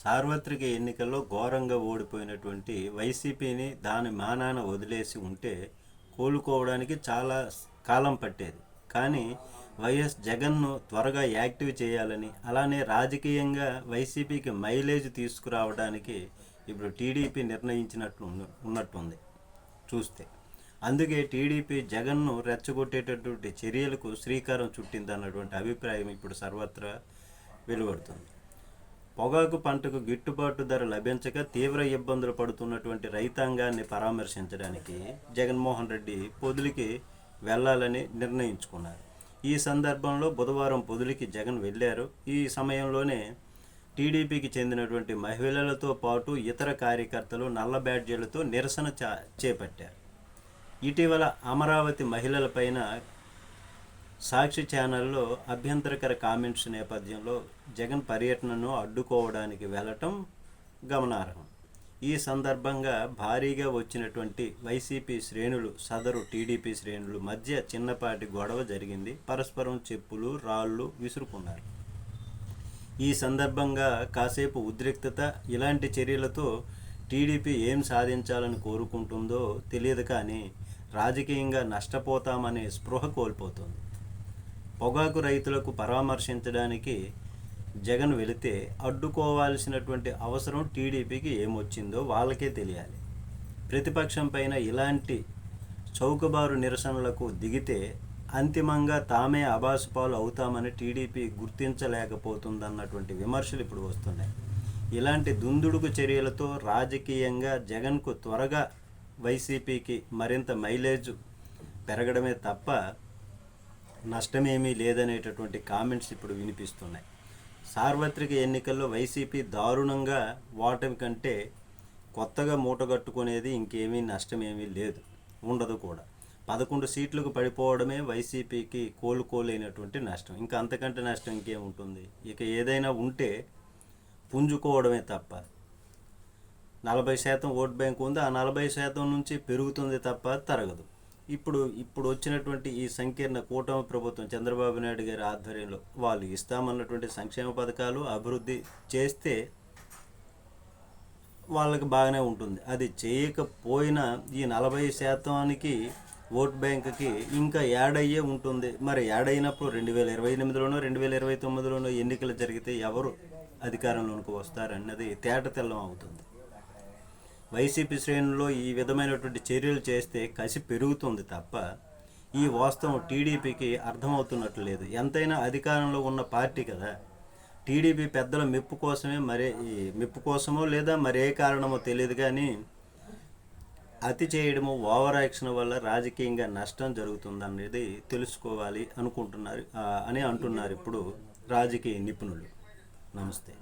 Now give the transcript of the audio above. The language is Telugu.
సార్వత్రిక ఎన్నికల్లో ఘోరంగా ఓడిపోయినటువంటి వైసీపీని దాని మానాన వదిలేసి ఉంటే కోలుకోవడానికి చాలా కాలం పట్టేది. కానీ వైఎస్ జగన్ను త్వరగా యాక్టివ్ చేయాలని, అలానే రాజకీయంగా వైసీపీకి మైలేజ్ తీసుకురావడానికి ఇప్పుడు టీడీపీ నిర్ణయించినట్లు ఉన్నట్టుంది చూస్తే. అందుకే టీడీపీ జగన్ను రెచ్చగొట్టేటటువంటి చర్యలకు శ్రీకారం చుట్టిందన్నటువంటి అభిప్రాయం ఇప్పుడు సర్వత్రా వెలువడుతుంది. పొగాకు పంటకు గిట్టుబాటు ధర లభించక తీవ్ర ఇబ్బందులు పడుతున్నటువంటి రైతాంగాన్ని పరామర్శించడానికి జగన్మోహన్ రెడ్డి పొదిలికి వెళ్ళాలని నిర్ణయించుకున్నారు. ఈ సందర్భంలో బుధవారం పొదిలికి జగన్ వెళ్ళారు. ఈ సమయంలోనే టీడీపీకి చెందినటువంటి మహిళలతో పాటు ఇతర కార్యకర్తలు నల్ల బ్యాడ్జీలతో నిరసన చేపట్టారు. ఇటీవల అమరావతి మహిళలపైన సాక్షి ఛానల్లో అభ్యంతరకర కామెంట్స్ నేపథ్యంలో జగన్ పర్యటనను అడ్డుకోవడానికి వెళ్ళటం గమనార్హం. ఈ సందర్భంగా భారీగా వచ్చినటువంటి వైసీపీ శ్రేణులు సదరు టీడీపీ శ్రేణులు మధ్య చిన్నపాటి గొడవ జరిగింది. పరస్పరం చెప్పులు రాళ్ళు విసురుకున్నారు. ఈ సందర్భంగా కాసేపు ఉద్రిక్తత. ఇలాంటి చర్యలతో టీడీపీ ఏం సాధించాలని కోరుకుంటుందో తెలియదు, కానీ రాజకీయంగా నష్టపోతామనే స్పృహ కోల్పోతుంది. పొగాకు రైతులకు పరామర్శించడానికి జగన్ వెళితే అడ్డుకోవాల్సినటువంటి అవసరం టీడీపీకి ఏమొచ్చిందో వాళ్ళకే తెలియాలి. ప్రతిపక్షం పైన ఇలాంటి చౌకబారు నిరసనలకు దిగితే అంతిమంగా తామే అబాసుపాలు అవుతామని టీడీపీ గుర్తించలేకపోతుందన్నటువంటి విమర్శలు ఇప్పుడు వస్తున్నాయి. ఇలాంటి దుందుడుకు చర్యలతో రాజకీయంగా జగన్కు త్వరగా వైసీపీకి మరింత మైలేజ్ పెరగడమే తప్ప నష్టమేమీ లేదనేటటువంటి కామెంట్స్ ఇప్పుడు వినిపిస్తున్నాయి. సార్వత్రిక ఎన్నికల్లో వైసీపీ దారుణంగా ఓటమి కంటే కొత్తగా మూటగట్టుకునేది ఇంకేమీ నష్టమేమీ లేదు, ఉండదు కూడా. 11 సీట్లకు పడిపోవడమే వైసీపీకి కోలుకోలేనటువంటి నష్టం. ఇంకా అంతకంటే నష్టం ఇంకేముంటుంది? ఇక ఏదైనా ఉంటే పుంజుకోవడమే తప్ప. 40% ఓట్ బ్యాంక్ ఉంది, ఆ 40% నుంచి పెరుగుతుంది తప్ప తరగదు. ఇప్పుడు వచ్చినటువంటి ఈ సంకీర్ణ కూటమి ప్రభుత్వం చంద్రబాబు నాయుడు గారి ఆధ్వర్యంలో వాళ్ళు ఇస్తామన్నటువంటి సంక్షేమ పథకాలు అభివృద్ధి చేస్తే వాళ్ళకి బాగానే ఉంటుంది. అది చేయకపోయినా ఈ 40%కి ఓట్ బ్యాంక్కి ఇంకా యాడ్ అయ్యే ఉంటుంది. మరి యాడ్ అయినప్పుడు 2028లోనో 2029లోనో ఎన్నికలు జరిగితే ఎవరు అధికారంలోకి వస్తారన్నది తేటతెల్లం అవుతుంది. వైసీపీ శ్రేణుల్లో ఈ విధమైనటువంటి చర్యలు చేస్తే కసి పెరుగుతుంది తప్ప ఈ వాస్తవం టీడీపీకి అర్థమవుతున్నట్లు లేదు. ఎంతైనా అధికారంలో ఉన్న పార్టీ కదా. టీడీపీ పెద్దల మెప్పు కోసమే, మెప్పు కోసమో లేదా మరే కారణమో తెలియదు, కానీ అతి చేయడము, ఓవర్ యాక్షన్ వల్ల రాజకీయంగా నష్టం జరుగుతుందనేది తెలుసుకోవాలి అని అంటున్నారు ఇప్పుడు రాజకీయ నిపుణులు. నమస్తే.